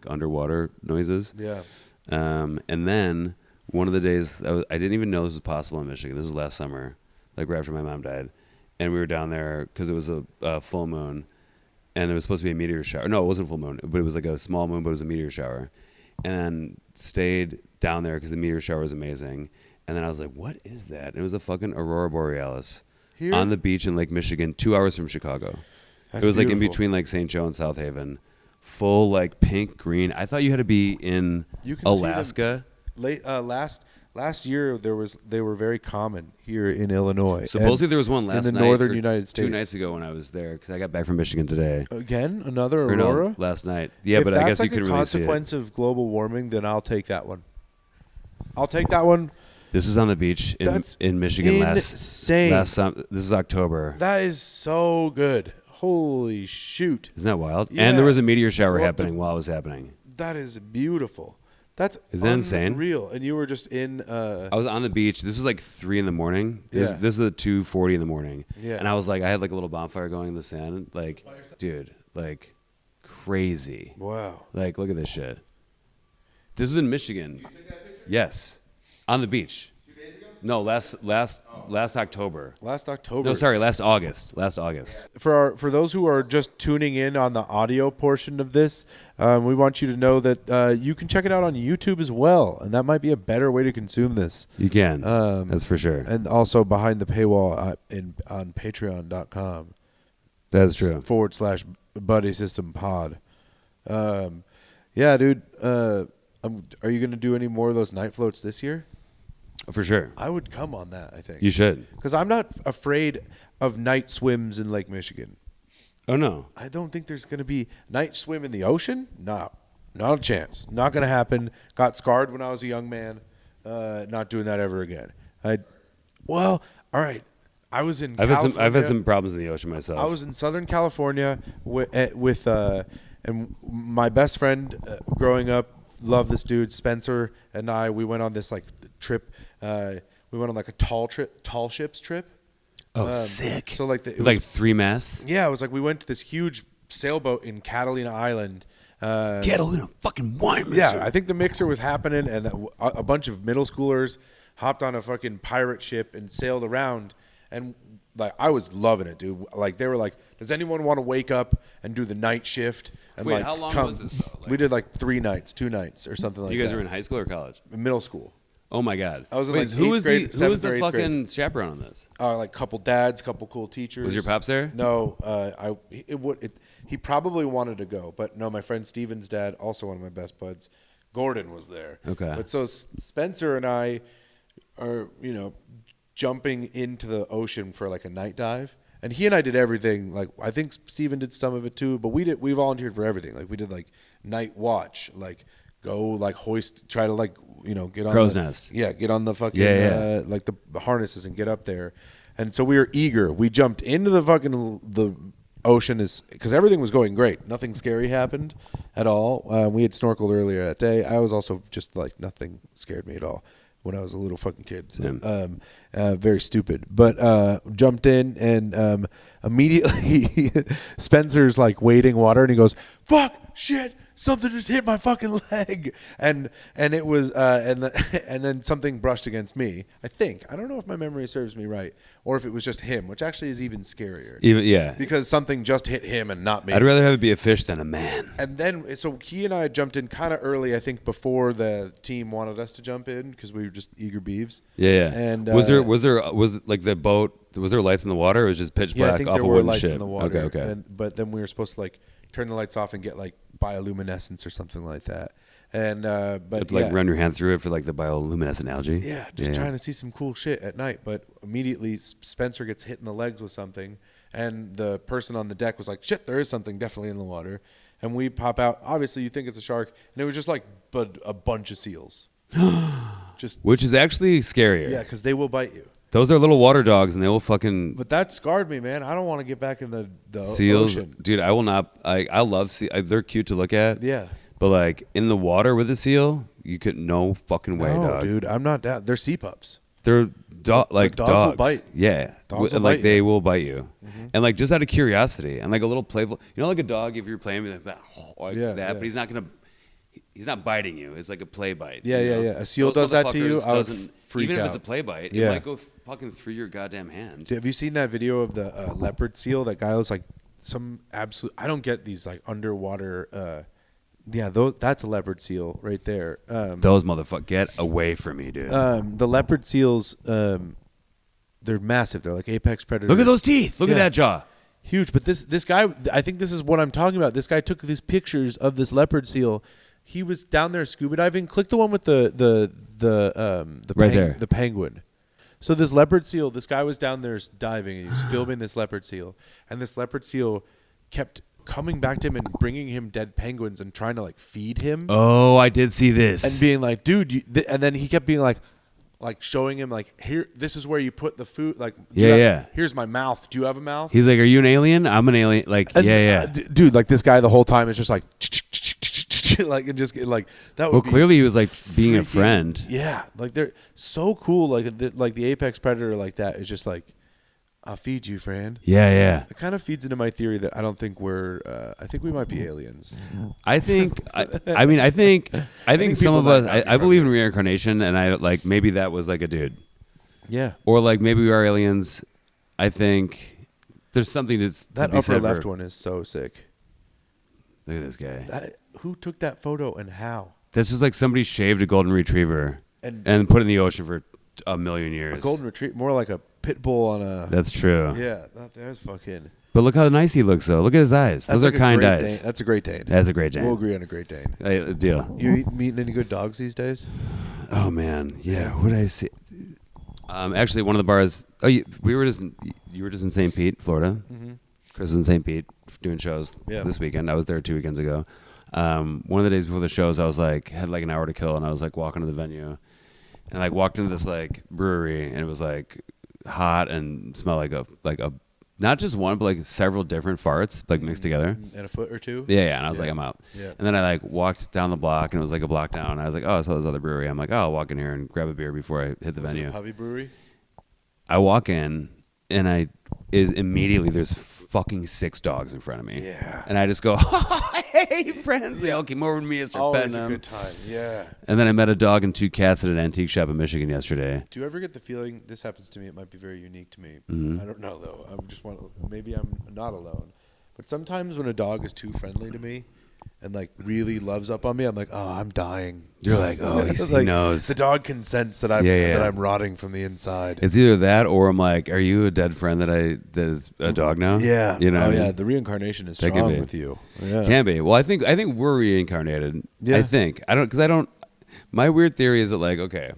underwater noises. Yeah. And then one of the days I didn't even know this was possible in Michigan. This was last summer, like right after my mom died, and we were down there because it was a full moon, and it was supposed to be a meteor shower. No, it wasn't full moon, but it was like a small moon, but it was a meteor shower, and stayed down there because the meteor shower was amazing. And then I was like, what is that? And it was a fucking aurora borealis Here? on the beach in Lake Michigan, 2 hours from Chicago. That's it was like in beautiful. between like St. Joe and South Haven. Full like pink, green. I thought you had to be in You can see them Alaska. Last year they were very common here in Illinois. Supposedly And there was one last night. in the northern or United States. 2 nights ago when I was there because I got back from Michigan today. Again, another Or no, aurora. last night. Yeah, If but I guess that's you can like a really see it. consequence of global warming, then I'll take that one. I'll take that one. This is on the beach That's in Michigan insane. This is October. That is so good. Holy shoot. Isn't that wild? Yeah. And there was a meteor shower We'll have happening while it was happening. That is beautiful. That's Isn't that insane? Unreal. And you were just in I was on the beach. This was like 3 in the morning. Yeah. This is at 2:40 in the morning. Yeah. And I was like, I had like a little bonfire going in the sand. Like, dude, like crazy. wow. Like, look at this shit. This is in Michigan. Yes. On the beach. 2 days ago? No, last October. Last October. No, sorry, last August. Last August. For those who are just tuning in on the audio portion of this, we want you to know that you can check it out on YouTube as well, and that might be a better way to consume this. You can. That's for sure. And also behind the paywall on Patreon.com. That's true. /Buddy System Pod. Yeah, dude. Are you going to do any more of those night floats this year? For sure. I would come on that, I think. You should. Because I'm not afraid of night swims in Lake Michigan. Oh, no. I don't think there's going to be night swim in the ocean. No, not a chance. Not going to happen. Got scarred when I was a young man. Not doing that ever again. Well, all right. I was in California. I've had some problems in the ocean myself. I was in Southern California with and my best friend growing up. Love this dude, Spencer, and I. We went on this like trip. We went on like a tall ships trip. Oh, sick. So like it like was, 3 masts? yeah, it was like we went to this huge sailboat in Catalina Island. Catalina fucking wine mixer. Yeah, I think the mixer was happening, and a bunch of middle schoolers hopped on a fucking pirate ship and sailed around. And like I was loving it, dude. Like they were like, "Does anyone want to wake up and do the night shift?" And Wait, like, how long come. was this, though? Like- we did like 2 nights, or something like that. You guys were in high school or college? middle school. Oh my god! I was in, Wait, like, who 8th was grade, who was 7th or the 8th fucking chaperone on this? Like couple dads, couple cool teachers. Was your pops there? No, he probably wanted to go, but no. My friend Steven's dad, also one of my best buds, Gordon, was there. Okay. But so Spencer and I are jumping into the ocean for like a night dive, and he and I did everything. Like I think Steven did some of it too, but we volunteered for everything. Like we did like night watch, like go like hoist, try to like get on Crow's the nest. Yeah, get on the fucking like the harnesses and get up there. And so we were eager. We jumped into the ocean because everything was going great. Nothing scary happened at all. We had snorkeled earlier that day. I was also just like nothing scared me at all when I was a little fucking kid. Very stupid. But jumped in and immediately Spencer's like wading water and he goes, "Fuck, shit, something just hit my fucking leg," and it was and then something brushed against me. I don't know if my memory serves me right or if it was just him, which actually is even scarier. Yeah, Because something just hit him and not me. I'd rather have it be a fish than a man. And then, so he and I jumped in kind of early, I think, before the team wanted us to jump in because we were just eager beeves. Yeah. And was like the boat Was there lights in the water, or was it just pitch black? Yeah, I think off there a were wooden lights ship? in the water. Okay. But then we were supposed to like turn the lights off and get like bioluminescence or something like that. And but like run your hand through it for like the bioluminescent algae. Yeah, just trying to see some cool shit at night. But immediately Spencer gets hit in the legs with something, and the person on the deck was like, "Shit, there is something definitely in the water." And we pop out. Obviously, you think it's a shark, and it was just like a bunch of seals. Which is actually scarier. Yeah, because they will bite you. Those are little water dogs, and they will fucking. But that scarred me, man. I don't want to get back in the seals, ocean. dude. I will not. I love they're cute to look at. Yeah. But like in the water with a seal, you could no fucking way, No, dog. dude, I'm not down. They're sea pups. They're like dogs will bite. Yeah, Dogs will and like bite they you. will bite you, and like just out of curiosity and like a little playful. You know, like a dog, if you're playing with like Yeah, that, but he's not gonna. He's not biting you. It's like a play bite. Yeah, you know? yeah. A seal Those does that to you, motherfuckers I would doesn't- freak even out. if it's a play bite, Yeah. it might go fucking through your goddamn hand. Have you seen that video of the leopard seal? That guy was like some absolute. I don't get these like underwater. That's a leopard seal right there. Those motherfuckers, get away from me, dude. The leopard seals, they're massive. They're like apex predators. Look at those teeth. Look at Yeah. that jaw. Huge. But this guy, I think this is what I'm talking about. This guy took these pictures of this leopard seal. He was down there scuba diving. Click the one with the Right there. the penguin. So this leopard seal, this guy was down there diving and he was filming this leopard seal, and this leopard seal kept coming back to him and bringing him dead penguins and trying to like feed him Oh, I did see this. and being like, dude, and then he kept being like showing him like, here, this is where you put the food. Like, Yeah. here's my mouth. Do you have a mouth? He's like, "Are you an alien? I'm an alien." Like, And, yeah. dude, like this guy the whole time is just like, like, and just like that would Well, be clearly he was like being a freaking- friend. Yeah, like they're so cool. Like the apex predator like that is just like, I'll feed you, friend. Yeah. It kind of feeds into my theory that I don't think I think we might be aliens. I think. I mean, I think some people of might us. not be I believe in from reincarnation, and I like maybe that was like a dude, Yeah, or like maybe we are aliens. I think there's something to that be upper said left for, one is so sick. Look at this guy. Who took that photo and how? This is like somebody shaved a golden retriever And put it in the ocean for a million years. a golden retriever, more like a pit bull on a. That's true. Yeah, that's fucking. But look how nice he looks, though. Look at his eyes. Those That's are like a kind Great eyes. Dane. That's a Great Dane. That's a Great Dane. We'll agree on a Great Dane. Hey, deal. You meeting any good dogs these days? Oh man, yeah. What did I see? Actually, one of the bars. Oh, you were just in St. Pete, Florida. Mm-hmm. Chris was in St. Pete doing shows this weekend. I was there 2 weekends ago. One of the days before the shows, I was like had like an hour to kill, and I was like walking to the venue, and I like walked into this like brewery, and it was like hot and smelled like a not just one, but like several different farts like mixed together. And a foot or two? Yeah, and I was like, I'm out. Yeah. And then I like walked down the block, and it was like a block down. I was like, oh, I saw this other brewery. I'm like, oh, I'll walk in here and grab a beer before I hit the Was it venue. a Puppy Brewery? I walk in, and immediately there's fucking 6 dogs in front of me. Yeah. And I just go, hey, friends. They all came over to me and started Always petting a them. good time. Yeah. And then I met a dog and 2 cats at an antique shop in Michigan yesterday. Do you ever get the feeling this happens to me? It might be very unique to me. Mm-hmm. I don't know though. I just want. Maybe I'm not alone. But sometimes when a dog is too friendly to me, and like really loves up on me, I'm like, oh, I'm dying. You're like, oh, It's he knows. The dog can sense that I'm rotting from the inside. It's either that or I'm like, are you a dead friend that is a dog now? Yeah. You know Oh what I yeah. mean? The reincarnation is That could strong be. with you. Yeah. Can be. Well, I think we're reincarnated. Yeah. I think. My weird theory is that like, okay,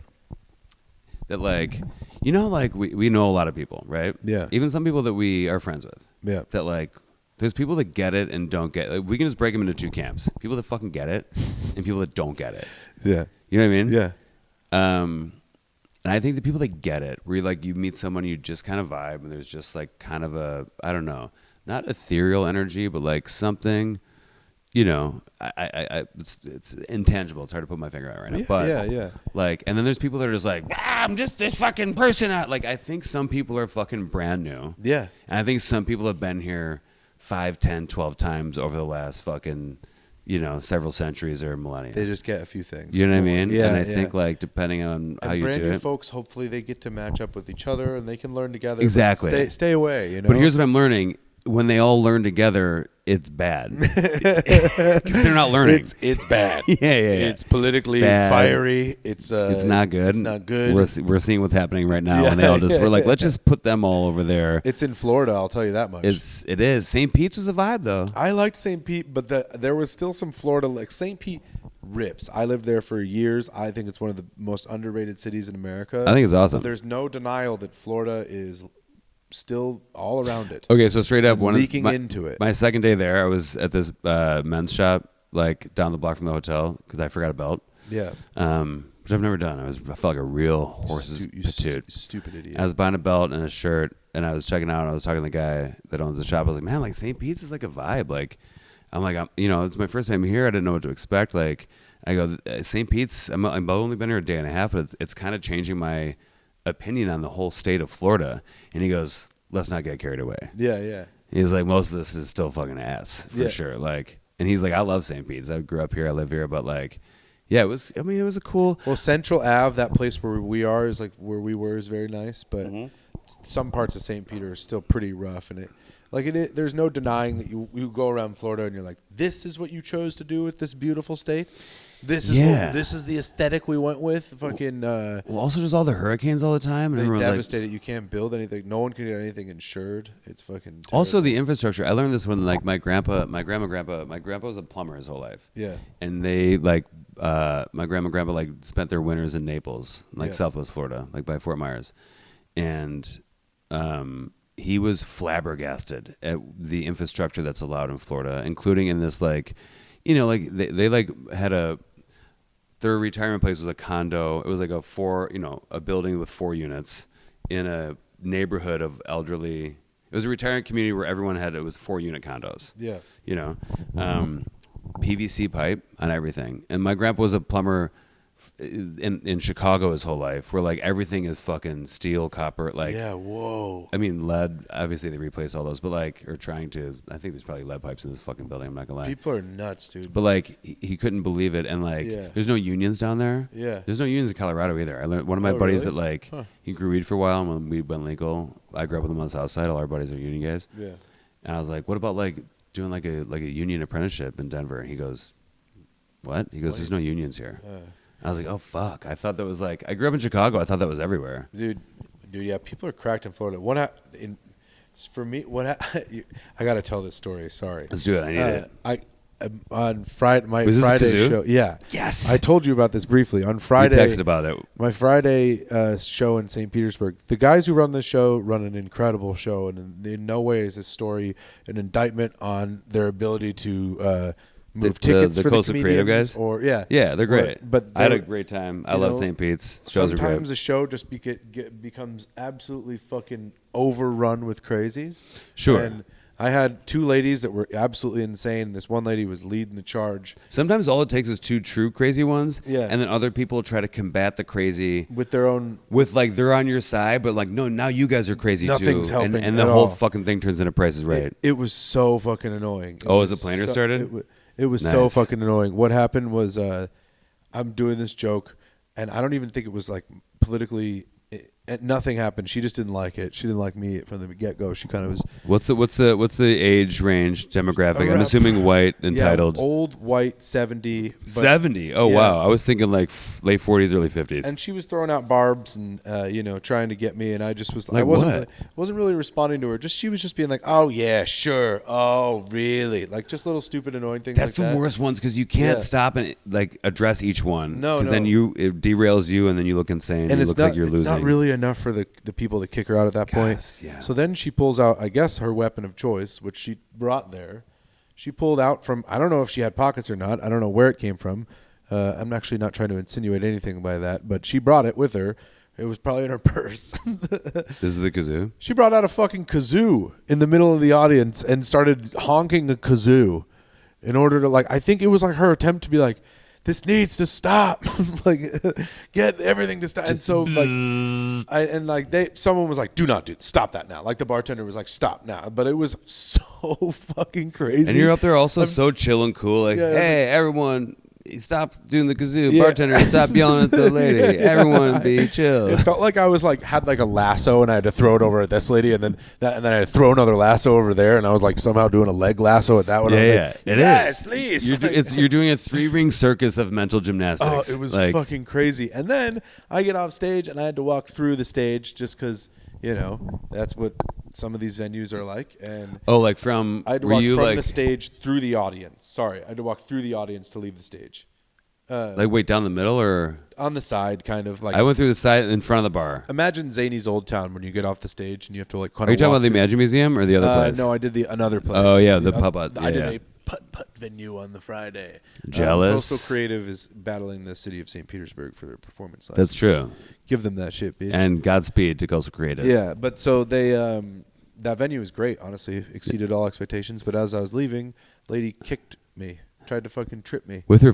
that like, you know, like we know a lot of people, right? Yeah. Even some people that we are friends with. Yeah. That like, there's people that get it and don't get it. Like, we can just break them into 2 camps: people that fucking get it, and people that don't get it. Yeah. You know what I mean? Yeah. And I think the people that get it, where like you meet someone, you just kind of vibe, and there's just like kind of a, I don't know, not ethereal energy, but like something, you know, it's intangible. It's hard to put my finger on right now. Yeah, But yeah. like, and then there's people that are just like, I'm just this fucking person. Like, I think some people are fucking brand new. Yeah. And I think some people have been here 5, 10, 12 times over the last fucking, you know, several centuries or millennia. They just get a few things. You know what I mean? Yeah. And I think like depending on how and you brand do new it. folks, hopefully they get to match up with each other and they can learn together. but Exactly. Stay away. You know. But here's what I'm learning. when they all learn together, it's bad because they're not learning. It's bad. Yeah. It's politically fiery. It's not good. It's not good. We're seeing what's happening right now, and they all we're like, let's just put them all over there. It's in Florida, I'll tell you that much. It is. St. Pete's was a vibe though. I liked St. Pete, but there was still some Florida, like St. Pete rips. I lived there for years. I think it's one of the most underrated cities in America. I think it's awesome. But there's no denial that Florida is still all around it. Okay, so straight up, into it. My second day there, I was at this men's shop, like down the block from the hotel, because I forgot a belt. Yeah. Which I've never done. I felt like a real horse's patoot. Stupid idiot. I was buying a belt and a shirt, and I was checking out. And I was talking to the guy that owns the shop. I was like, man, like St. Pete's is like a vibe. Like, it's my first time here. I didn't know what to expect. Like, I go, St. Pete's. I've only been here a day and a half, but it's kind of changing my opinion on the whole state of Florida. And he goes, let's not get carried away. Yeah. He's like, most of this is still fucking ass for sure. Like, and he's like, I love St. Pete's. I grew up here. I live here. But like, yeah, it was a cool. Well, Central Ave, that place where we are is like where we were is very nice. But some parts of St. Peter are still pretty rough. And there's no denying that you go around Florida and you're like, this is what you chose to do with this beautiful state. This is the aesthetic we went with. Fucking. Well, also just all the hurricanes all the time. And they devastated. You can't build anything. No one can get anything insured. It's fucking terrible. Also the infrastructure. I learned this when like my grandpa was a plumber his whole life. Yeah. And they like my grandpa like spent their winters in Naples, like Southwest Florida, like by Fort Myers, and he was flabbergasted at the infrastructure that's allowed in Florida, including in this like, like they like had their retirement place was a condo. It was like a building with 4 units in a neighborhood of elderly. It was a retirement community where everyone it was 4-unit condos. Yeah. PVC pipe on everything. And my grandpa was a plumber in Chicago his whole life, where like everything is fucking steel, copper, like whoa. I mean lead. Obviously they replace all those, but like or trying to. I think there's probably lead pipes in this fucking building. I'm not gonna lie. People are nuts, dude. But like he couldn't believe it, and like there's no unions down there. Yeah, there's no unions in Colorado either. I learned one of my buddies that like he grew weed for a while, and when weed went legal, I grew up with him on the south side. All our buddies are union guys. Yeah, and I was like, what about like doing like a union apprenticeship in Denver? And he goes, what? He goes, there's no unions here. I was like, oh fuck! I thought that was like I grew up in Chicago. I thought that was everywhere. Dude, yeah, people are cracked in Florida. For me, I got to tell this story. Sorry. Let's do it. I need it. On Friday, my was this Friday Kazoo? show. Yeah. Yes. I told you about this briefly on Friday. You texted about it. My Friday show in St. Petersburg. The guys who run the show run an incredible show, and in no way is this story an indictment on their ability to. Move tickets for the creative guys, they're great. But I had a great time. I love St. Pete's. Shows are great. Sometimes a show just becomes absolutely fucking overrun with crazies. Sure. And I had 2 ladies that were absolutely insane. This one lady was leading the charge. Sometimes all it takes is 2 true crazy ones, and then other people try to combat the crazy with their own. With like they're on your side, but like no, now you guys are crazy Nothing's too. helping and the whole fucking thing turns into Price is Right. It was so fucking annoying. As the planner started. It was so fucking annoying. What happened was I'm doing this joke, and I don't even think it was like politically. Nothing happened. She just didn't like it. She didn't like me from the get-go. She kind of was. What's the age range demographic? I'm assuming white, entitled. Old, white, 70. 70. Oh wow, I was thinking like late 40s, early 50s. And she was throwing out barbs and trying to get me, and I just was like, I wasn't really responding to her. She was just being like, oh yeah, sure, oh really, like just little stupid annoying things. That's like the worst ones because you can't stop and like address each one. No, because then it derails you, and then you look insane. And it looks like you're losing. It's not really enough for the people to kick her out at that point. Yeah. So then she pulls out, I guess, her weapon of choice, which she brought there. She pulled out from, I don't know if she had pockets or not. I don't know where it came from. I'm actually not trying to insinuate anything by that, but she brought it with her. It was probably in her purse. This is the kazoo? She brought out a fucking kazoo in the middle of the audience and started honking a kazoo in order to, like, I think it was like her attempt to be like, this needs to stop. Like, get everything to stop. And so, like, someone was like, do not do this. Stop that now. Like, the bartender was like, stop now. But it was so fucking crazy. And you're up there also so chill and cool. Like, hey, everyone, stop doing the kazoo. Bartender, stop yelling at the lady. Everyone be chill. It felt like I was like had like a lasso and I had to throw it over at this lady and then I had to throw another lasso over there and I was like somehow doing a leg lasso at that one. It yes, is. Please. You're doing a 3-ring circus of mental gymnastics. Oh, it was like, fucking crazy. And then I get off stage and I had to walk through the stage just because, that's what some of these venues are like. And like from I had to walk from the stage through the audience. Sorry, I had to walk through the audience to leave the stage. Wait, down the middle or on the side, kind of like. I went through the side in front of the bar. Imagine Zany's Old Town when you get off the stage and you have to like kind of. Are you talking about the Imagine Museum or the other place? No, I did another place. Oh yeah, the putt. I did a putt venue on the Friday. Jealous. Coastal Creative is battling the city of St. Petersburg for their performance license. That's true. Give them that shit, bitch. And Godspeed to Coastal Creative. Yeah, but so they that venue was great. Honestly, exceeded all expectations. But as I was leaving, lady kicked me, tried to fucking trip me with her